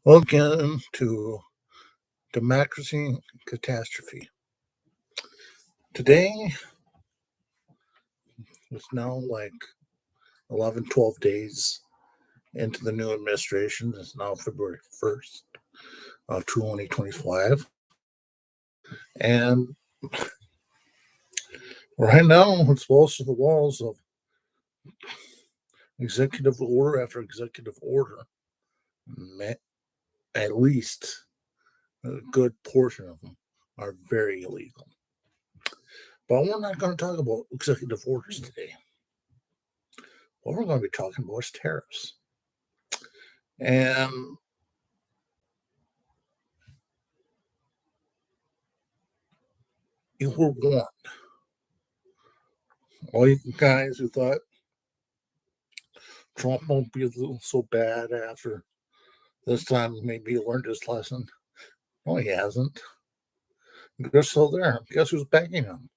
Welcome to Democracy Catastrophe. Today, it's now like 11, 12 days into the new administration. It's now February 1st of 2025. And right now, it's balls to the walls of executive order after executive order. At least a good portion of them are very illegal. But we're not going to talk about executive orders today. What we're going to be talking about is tariffs. And you were warned. All you guys who thought Trump won't be so bad after this time, maybe he learned his lesson. No, he hasn't. They're still there. Guess who's backing him?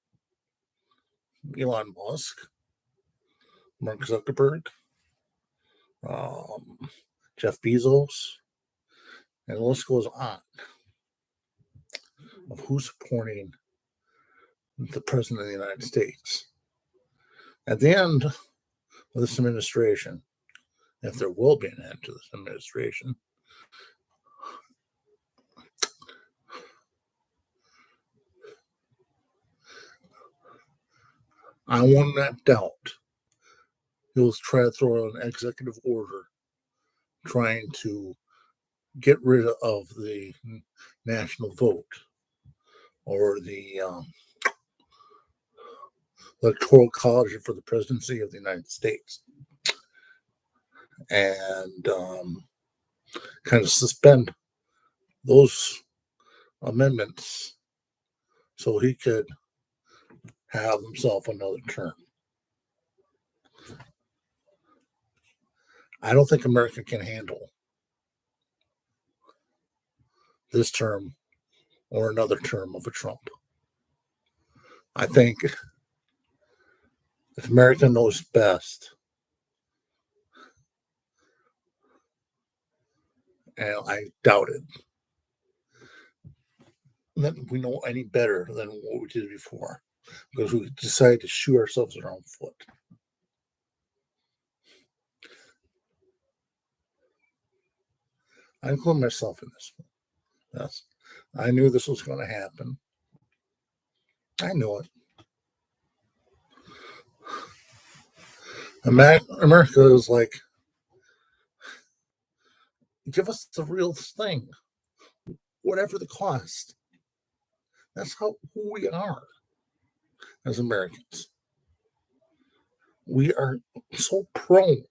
Elon Musk, Mark Zuckerberg, Jeff Bezos, and the list goes on of who's supporting the President of the United States. At the end of this administration, if there will be an end to this administration, I will not doubt he'll try to throw an executive order trying to get rid of the national vote or the electoral college for the presidency of the United States, and kind of suspend those amendments so he could have himself another term. I don't think America can handle this term or another term of a Trump. I think if America knows best, and I doubt it, that we know any better than what we did before, because we decided to shoot ourselves in our own foot. I include myself in this one. Yes, I knew this was going to happen. I knew it. America is like, give us the real thing, whatever the cost. That's who we are as Americans. We are so prone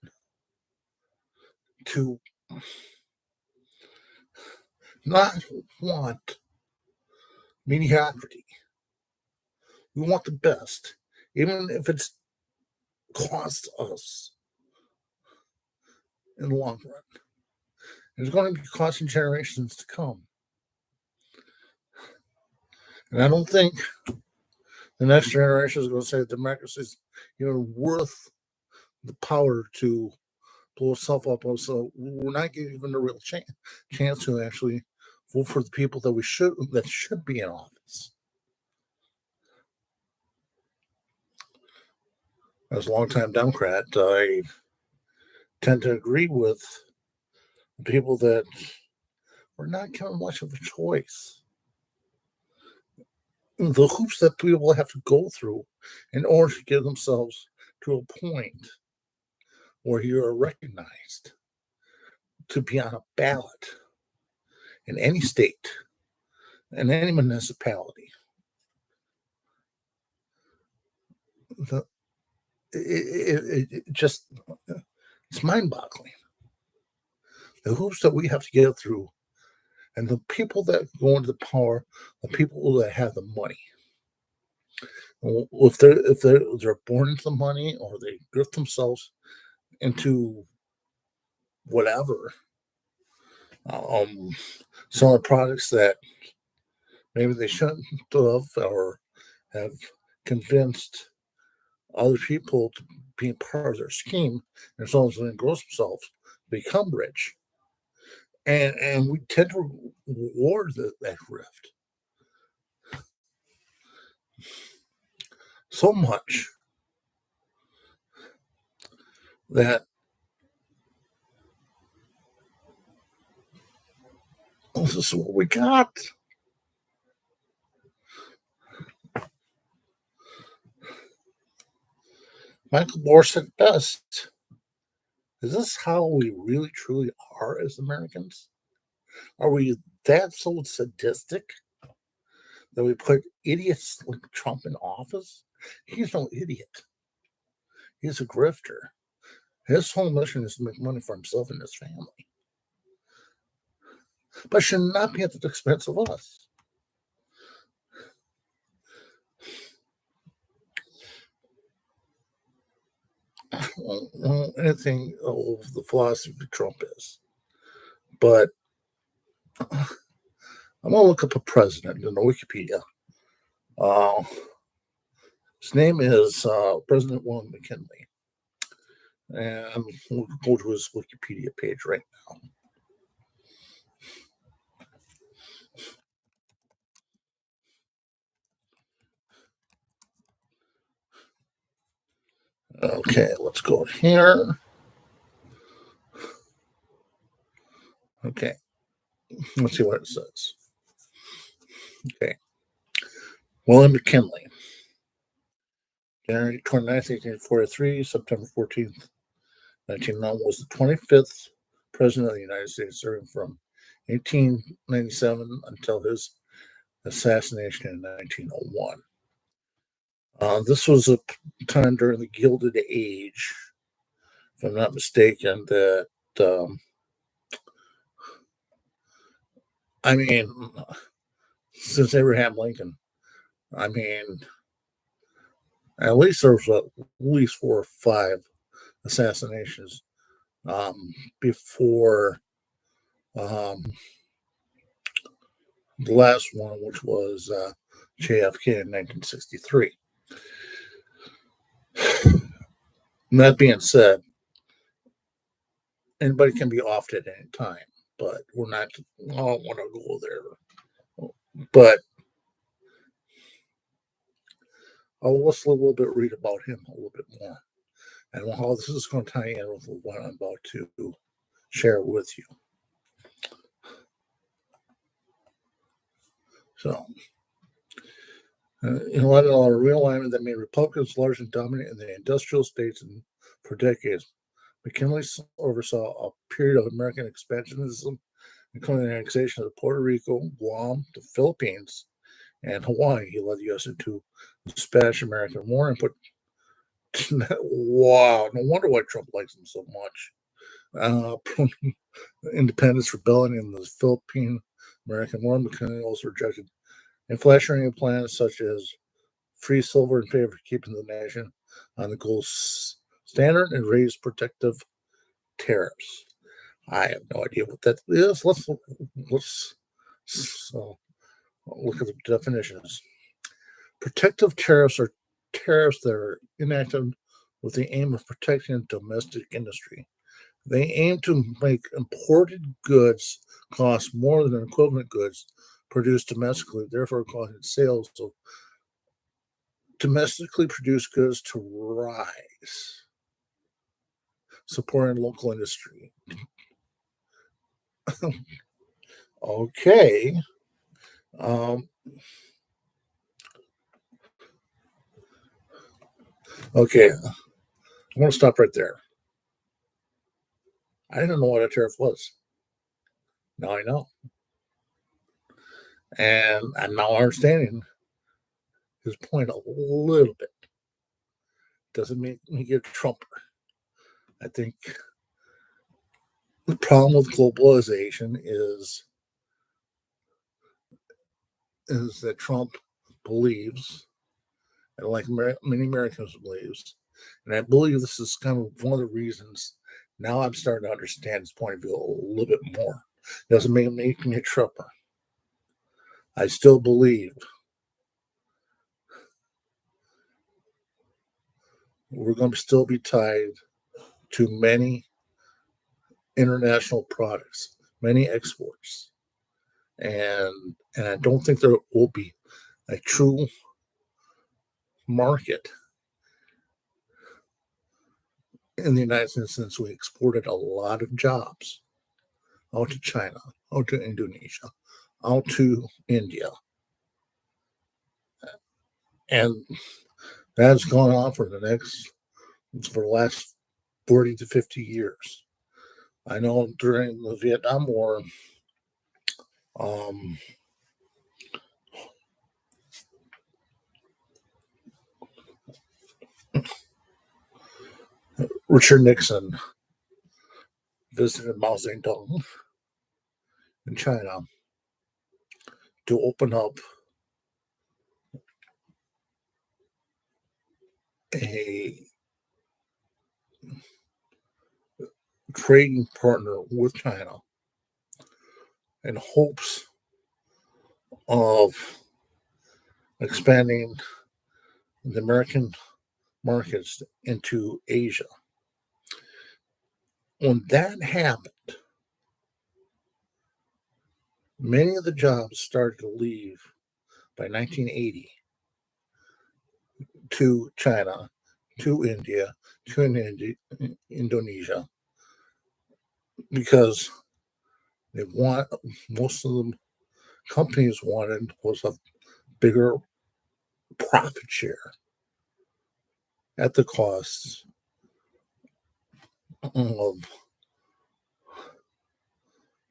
to not want mediocrity. We want the best, even if it's cost us in the long run. It's going to be costing generations to come. And I don't think the next generation is going to say democracy is worth the power to blow itself up. So we're not given a real chance to actually vote for the people that should be in office. As a longtime Democrat, I tend to agree with people that we're not given much of a choice. The hoops that people have to go through in order to get themselves to a point where you are recognized to be on a ballot in any state, in any municipality. It's mind-boggling. The hoops that we have to get through, and the people that go into the power, the people that have the money. If they're born into the money, or they grift themselves into whatever, some of the products that maybe they shouldn't have, or have convinced other people to be part of their scheme, and as long as they engross themselves, become rich. and we tend to reward that rift so much that this is what we got. Michael Moore said best. Is this how we really truly are as Americans? Are we that so sadistic that we put idiots like Trump in office? He's no idiot. He's a grifter. His whole mission is to make money for himself and his family, but should not be at the expense of us. Anything of the philosophy Trump is, but I'm gonna look up a president in Wikipedia. Uh, his name is President William McKinley, and we'll go to his Wikipedia page right now. Okay, let's go here. Okay, let's see what it says. Okay, William McKinley, January 29th, 1843, September 14th, 1909, was the 25th President of the United States, serving from 1897 until his assassination in 1901. This was a time during the Gilded Age, if I'm not mistaken, that, I mean, since Abraham Lincoln, I mean, at least there was at least 4 or 5 assassinations before the last one, which was JFK in 1963. And that being said, anybody can be offed at any time, but we're not. I don't want to go there. But let's a little bit read about him a little bit more, and how this is going to tie in with what I'm about to share with you. So, in light of a realignment that made Republicans largely dominant in the industrial states for decades, McKinley oversaw a period of American expansionism, including the annexation of Puerto Rico, Guam, the Philippines, and Hawaii. He led the U.S. into the Spanish-American War and put wow, no wonder why Trump likes him so much. Independence rebellion in the Philippine-American War. McKinley also rejected inflationary plans such as free silver in favor of keeping the nation on the gold standard and raised protective tariffs. I have no idea what that is. Let's look at the definitions. Protective tariffs are tariffs that are enacted with the aim of protecting domestic industry. They aim to make imported goods cost more than equivalent goods produced domestically, therefore causing sales of domestically produced goods to rise, supporting local industry. Okay. Okay. I'm going to stop right there. I didn't know what a tariff was. Now I know. And I'm now understanding his point a little bit. Doesn't make me get a Trumper. I think the problem with globalization is that Trump believes, and like many Americans believes, and I believe this is kind of one of the reasons now I'm starting to understand his point of view a little bit more. It doesn't make me a Trumper. I still believe we're going to still be tied to many international products, many exports, and I don't think there will be a true market in the United States since we exported a lot of jobs out to China, out to Indonesia, out to India, and that's gone on for the last 40 to 50 years. I know during the Vietnam War, um, Richard Nixon visited Mao Zedong in China to open up a trading partner with China in hopes of expanding the American markets into Asia. When that happened, many of the jobs started to leave by 1980 to China, to India, to Indonesia, because most of the companies wanted was a bigger profit share at the cost of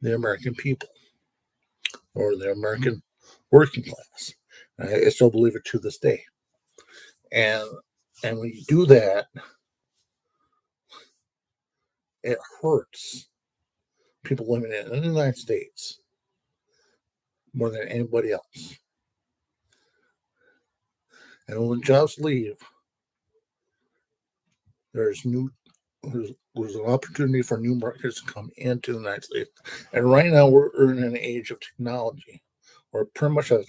the American people or the American working class. I still believe it to this day. And when you do that, it hurts people living in the United States more than anybody else. And when jobs leave, there's an opportunity for new markets to come into the United States. And right now we're in an age of technology, or pretty much a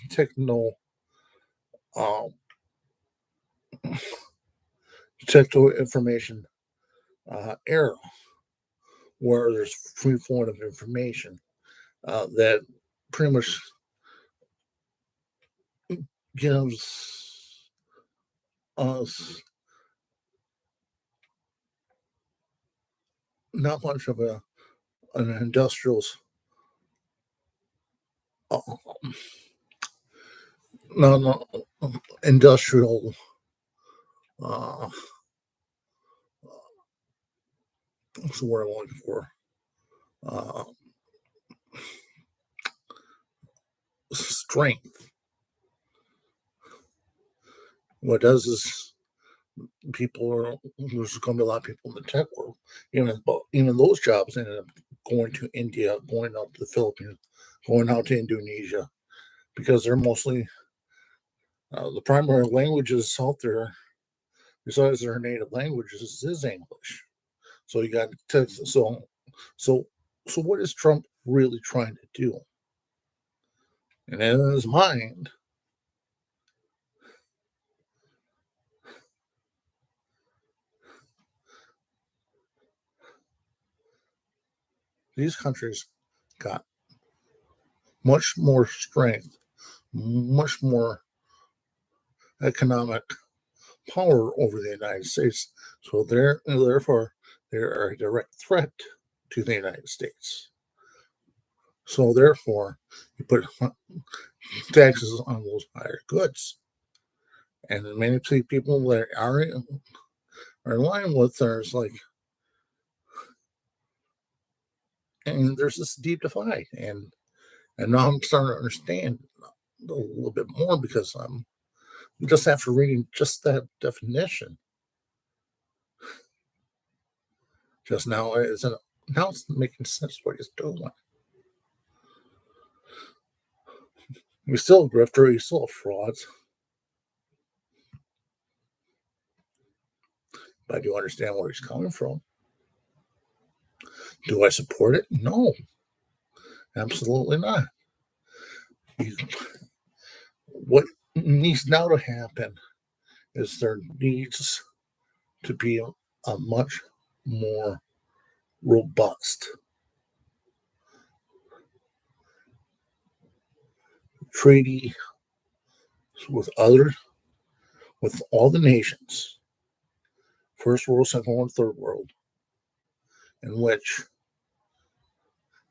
um, techno information era, where there's free flow of information that pretty much gives us not much of an uh, no, industrial uh, what's the word I'm looking for? Uh, Strength. What it does is there's going to be a lot of people in the tech world. Even those jobs ended up going to India, going out to the Philippines, going out to Indonesia, because they're mostly the primary languages out there, besides their native languages, is English. So you got Texas. So what is Trump really trying to do? And in his mind, these countries got much more strength, much more economic power over the United States. So therefore, they're a direct threat to the United States. So therefore, you put taxes on those higher goods. And many people that are in line with there's like, and there's this deep divide. And now I'm starting to understand a little bit more because I'm just after reading just that definition just now. Now it's making sense what he's doing. He's still a grifter, he's still a fraud. But I do understand where he's coming from. Do I support it? No, absolutely not. What needs now to happen is there needs to be a much more robust treaty with all the nations, first world, second world, third world, in which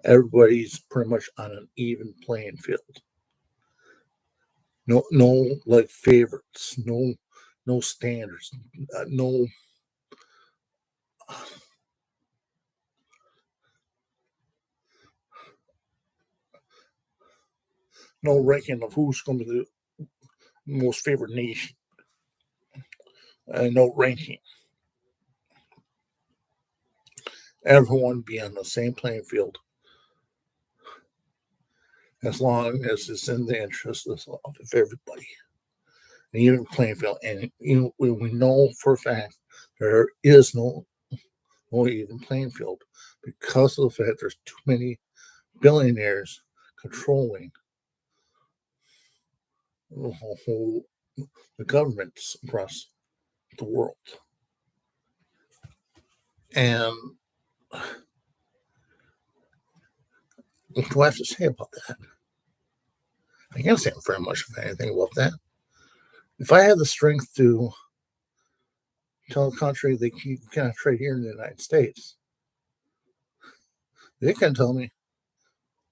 everybody's pretty much on an even playing field. No like favorites, no standards, no ranking of who's going to be the most favorite nation, no ranking. Everyone be on the same playing field as long as it's in the interest of everybody. An even playing field, and we know for a fact there is no even playing field because of the fact there's too many billionaires controlling the governments across the world. And what do I have to say about that? I can't say very much of anything about that. If I had the strength to tell a country they cannot trade here in the United States, they can tell me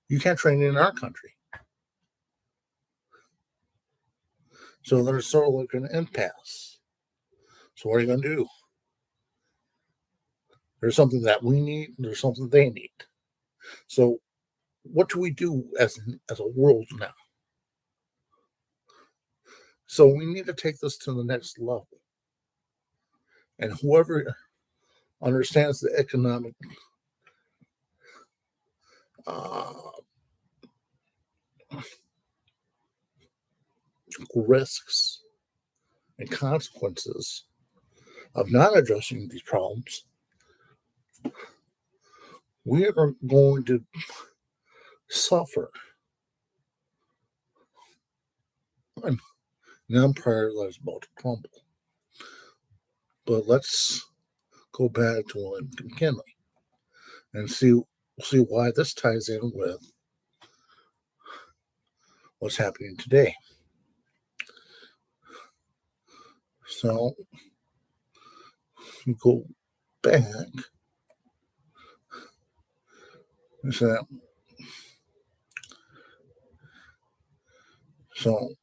you can't trade in our country. So there's sort of like an impasse. So what are you going to do? There's something that we need, and there's something they need. So what do we do as a world now? So we need to take this to the next level. And whoever understands the economic risks and consequences of not addressing these problems, we are going to suffer an empire that is about to crumble. But let's go back to William McKinley and see why this ties in with what's happening today. So you go back. So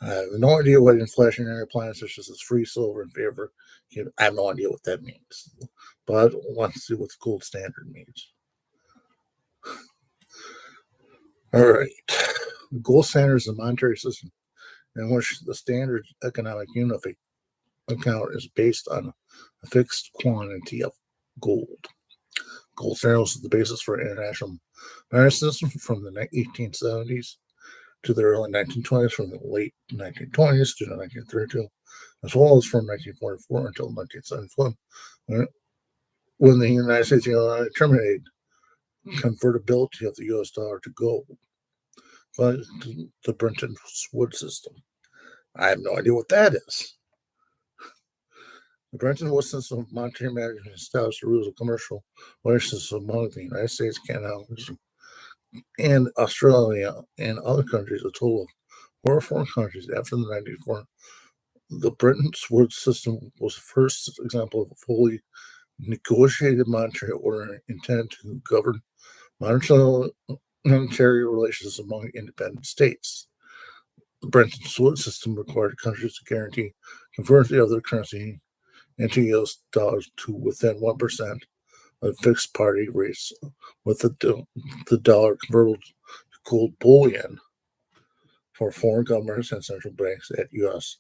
I have no idea what inflationary appliance such as free silver in favor. I have no idea what that means. But let's see what the gold standard means. All right. The gold standard is a monetary system in which the standard economic unit of account is based on a fixed quantity of gold. Gold standard was the basis for international monetary system from the 1870s to the early 1920s, from the late 1920s to 1932, as well as from 1944 until 1974, when the United States terminated convertibility of the U.S. dollar to gold by the Bretton Woods system. I have no idea what that is. The Bretton Woods system of monetary management established the rules of commercial relations among the United States, Canada, and Australia and other countries, a total of 44 countries after the 1994. The Bretton Woods system was the first example of a fully negotiated monetary order intended to govern monetary relations among independent states. The Bretton Woods system required countries to guarantee conversion of their currency into US dollars to within 1% of fixed parity rates, with the dollar convertible to gold bullion for foreign governments and central banks at US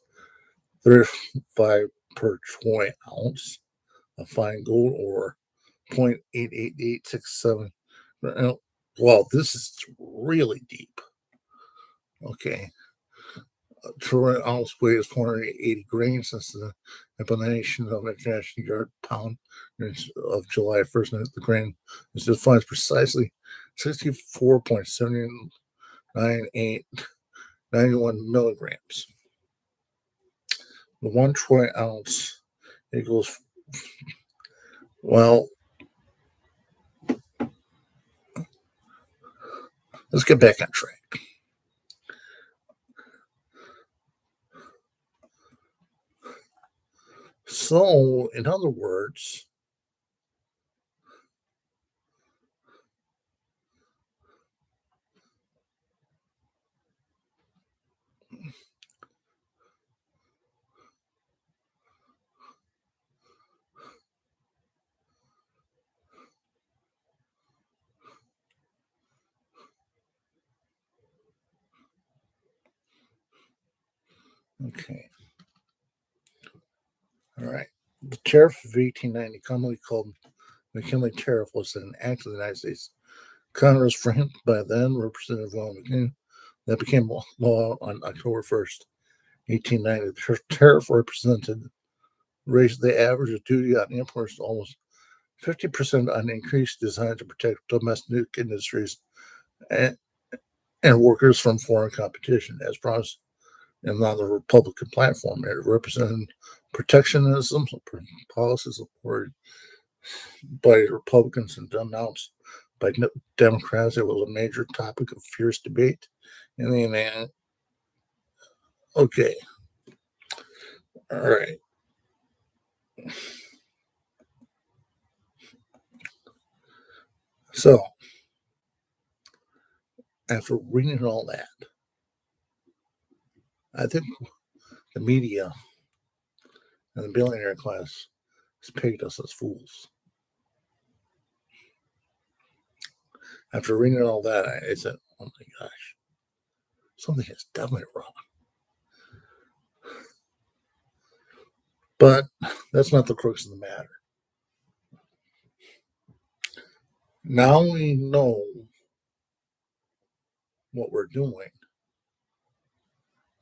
35 per troy ounce of fine gold, or 0.88867. Well, this is really deep. Okay. Troy ounce weighs 480 grains since the implementation of International Yard Pound of July 1st. The grain is defined precisely 64.7991 milligrams. The 1 troy ounce equals, well, let's get back on track. So, in other words, okay, all right. The tariff of 1890, commonly called McKinley Tariff, was an act of the United States Congress framed by then Representative Ronald McKinley that became law on October 1st, 1890. The tariff raised the average of duty on imports to almost 50% on increase designed to protect domestic industries and, and workers from foreign competition. As promised in the Republican platform, it represented protectionism, policies supported by Republicans and denounced by Democrats. It was a major topic of fierce debate in the United. Okay, all right. So after reading all that, I think the media and the billionaire class has pegged us as fools. After reading all that, I said, oh my gosh, something is definitely wrong. But that's not the crux of the matter. Now we know what we're doing.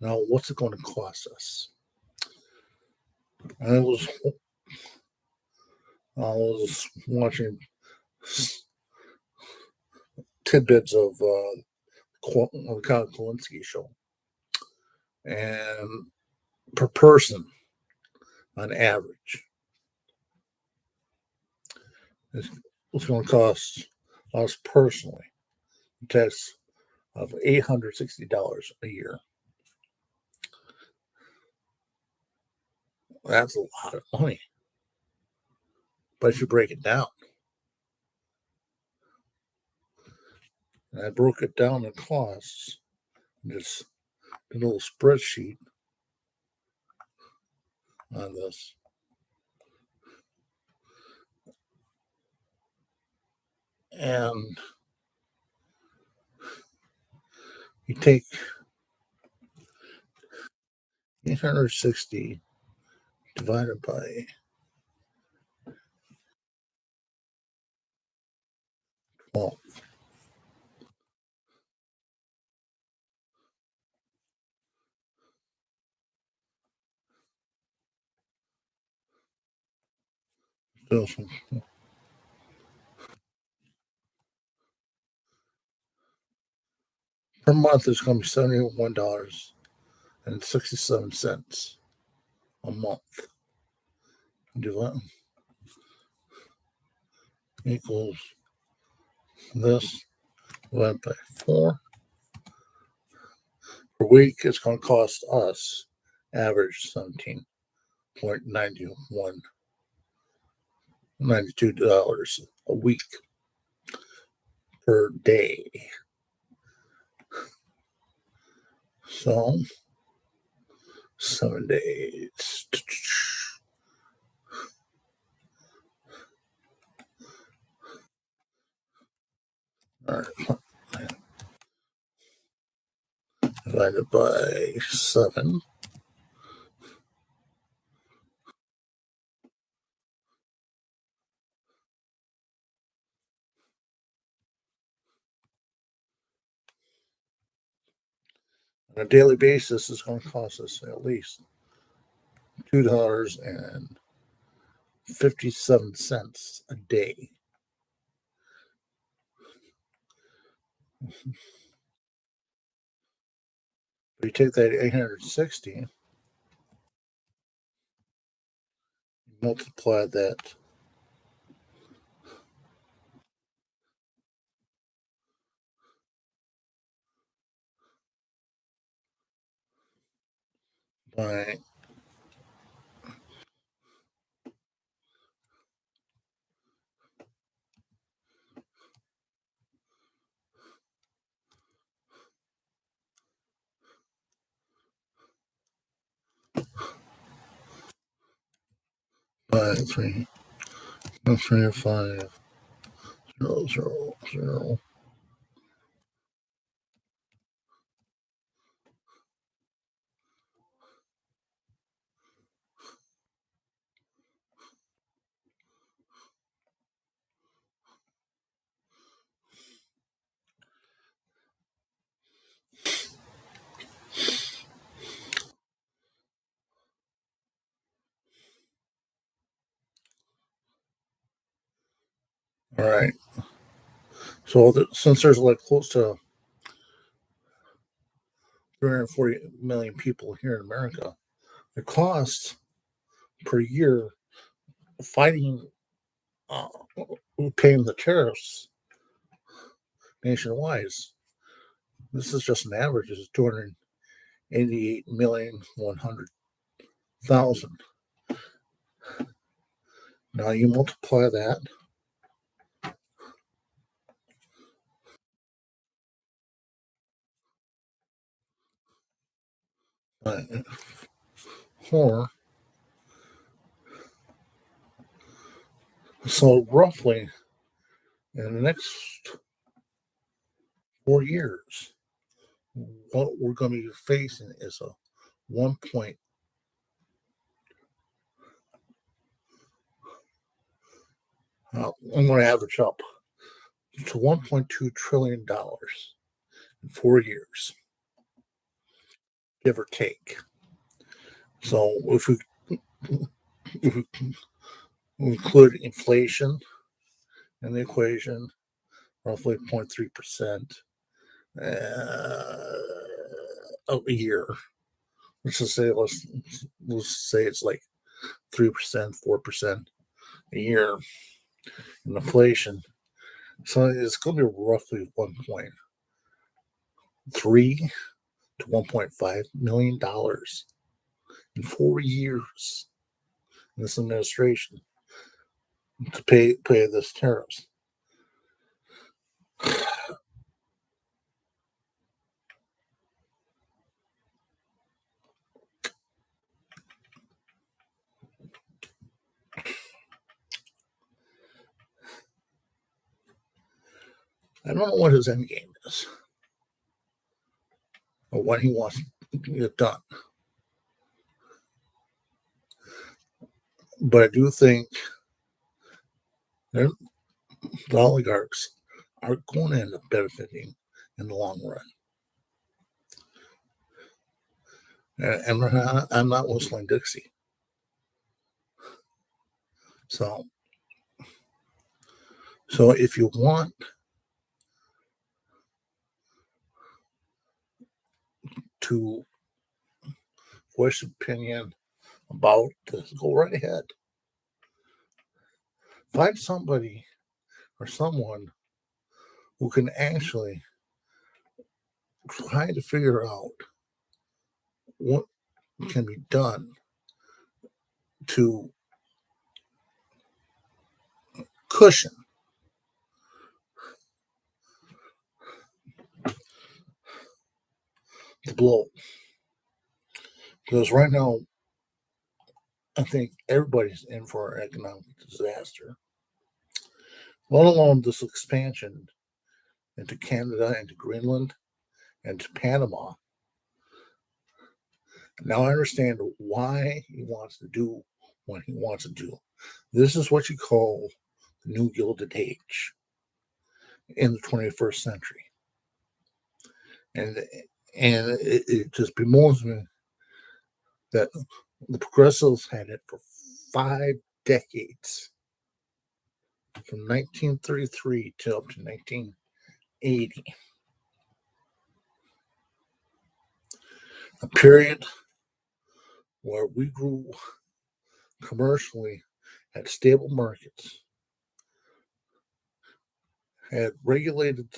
Now, what's it going to cost us? I was watching tidbits of the Kyle Kalinske show, and per person, on average, it's going to cost us personally a tax of $860 a year. That's a lot of money. But if you break it down, and I broke it down in costs, just a little spreadsheet on this. And you take 860 divided by 12. So per month, it's going to be $71.67 a month. Divide equals this divided by 4. Per week, it's going to cost us average $17.92 a week per day. So 7 days. All right. Divided by 7. On a daily basis, it's going to cost us at least $2.57 a day. If you take that 860, multiply that Right. Five, three, 5, 0, 0, 0. All right. So since there's like close to 340 million people here in America, the cost per year fighting, uh, paying the tariffs nationwide, this is just an average, is 288,100,000. Now you multiply that by 4. So roughly in the next 4 years, what we're going to be facing is a 1 point. I'm going to average up to $1.2 trillion in 4 years, give or take. So if we include inflation in the equation, roughly 0.3% a year. Let's say it's like 3%, 4% a year in inflation. So it's going to be roughly 1.3 to $1.5 million in 4 years in this administration to pay this tariffs. I don't know what his end game is or what he wants to get done, but I do think the oligarchs are going to end up benefiting in the long run. And I'm not whistling Dixie. So if you want to voice opinion about this, go right ahead. Find somebody or someone who can actually try to figure out what can be done to cushion the blow. Because right now, I think everybody's in for an economic disaster, let alone this expansion into Canada, into Greenland, and to Panama. Now I understand why he wants to do what he wants to do. This is what you call the new Gilded Age in the 21st century. And it just bemoans me that the progressives had it for 5 decades, from 1933 to up to 1980. A period where we grew commercially, had stable markets, had regulated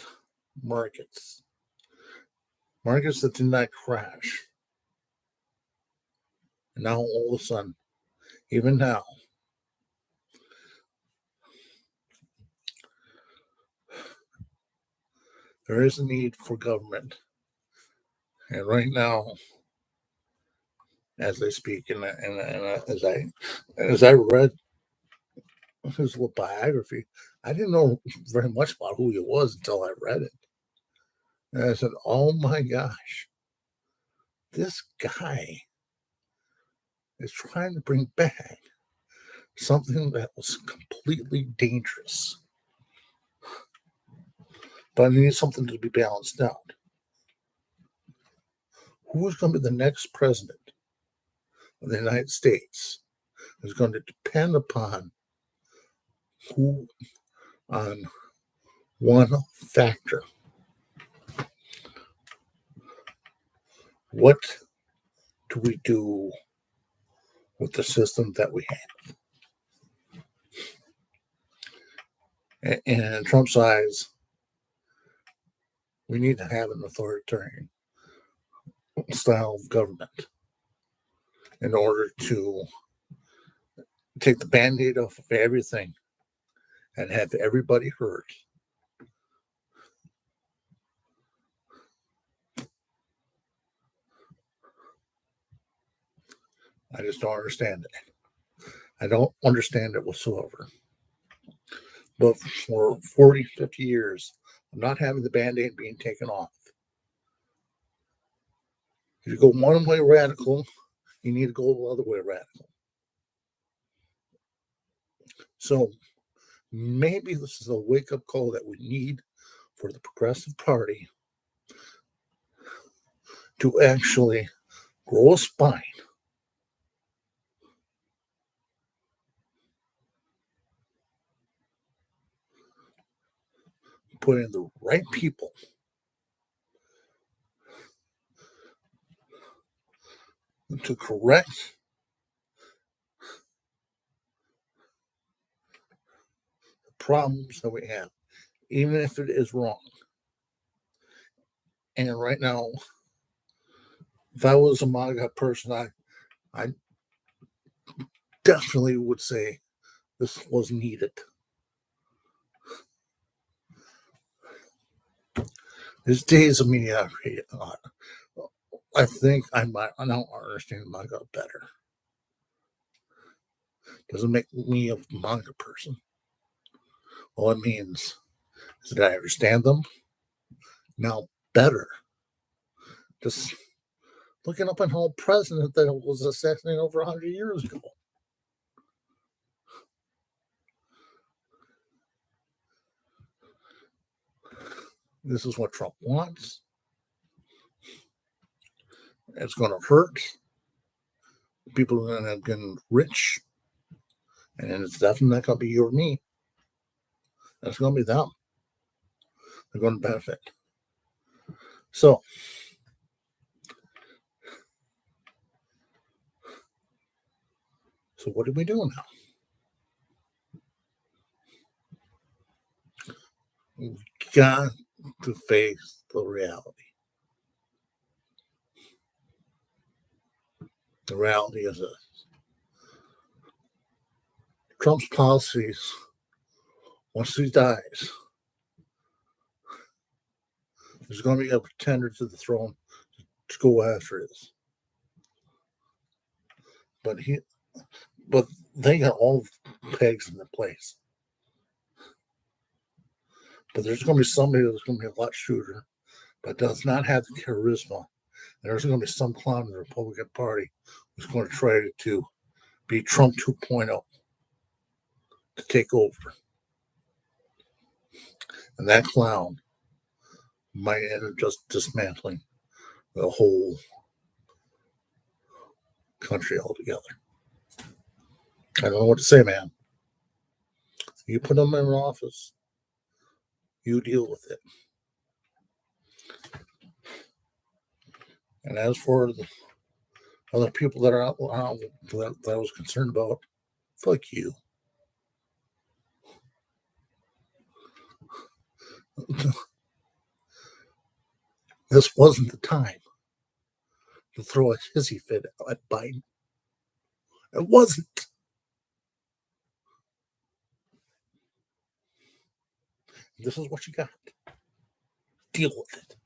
markets that did not crash. And now all of a sudden, even now, there is a need for government. And right now, as I speak, and as I read his little biography, I didn't know very much about who he was until I read it. And I said, "Oh my gosh, this guy is trying to bring back something that was completely dangerous, but I need something to be balanced out. Who is going to be the next president of the United States is going to depend upon who on one factor. What do we do with the system that we have?" And in Trump's eyes, we need to have an authoritarian style of government in order to take the band-aid off of everything and have everybody hurt. I just don't understand it. I don't understand it whatsoever. But for 40, 50 years, I'm not having the band-aid being taken off. If you go one way radical, you need to go the other way radical. So maybe this is a wake-up call that we need for the Progressive Party to actually grow a spine, put in the right people to correct the problems that we have, even if it is wrong. And right now, if I was a MAGA person, I definitely would say this was needed. These days of mediocrity, I think I now understand MAGA better. Doesn't make me a MAGA person. All it means is that I understand them now better. Just looking up an old president that was assassinated over 100 years ago. This is what Trump wants. It's going to hurt. People are going to get rich. And it's definitely not going to be you or me. It's going to be them. They're going to benefit. So, what do we do now? We've got to face the reality. The reality is this. Trump's policies, once he dies, there's going to be a pretender to the throne to go after this. But they got all pegs in the place. But there's going to be somebody that's going to be a lot shooter, but does not have the charisma. There's going to be some clown in the Republican Party who's going to try to be Trump 2.0 to take over. And that clown might end up just dismantling the whole country altogether. I don't know what to say, man. You put them in office, you deal with it. And as for the other people that are out that I was concerned about, fuck you. This wasn't the time to throw a hissy fit at Biden. It wasn't. This is what you got. Deal with it.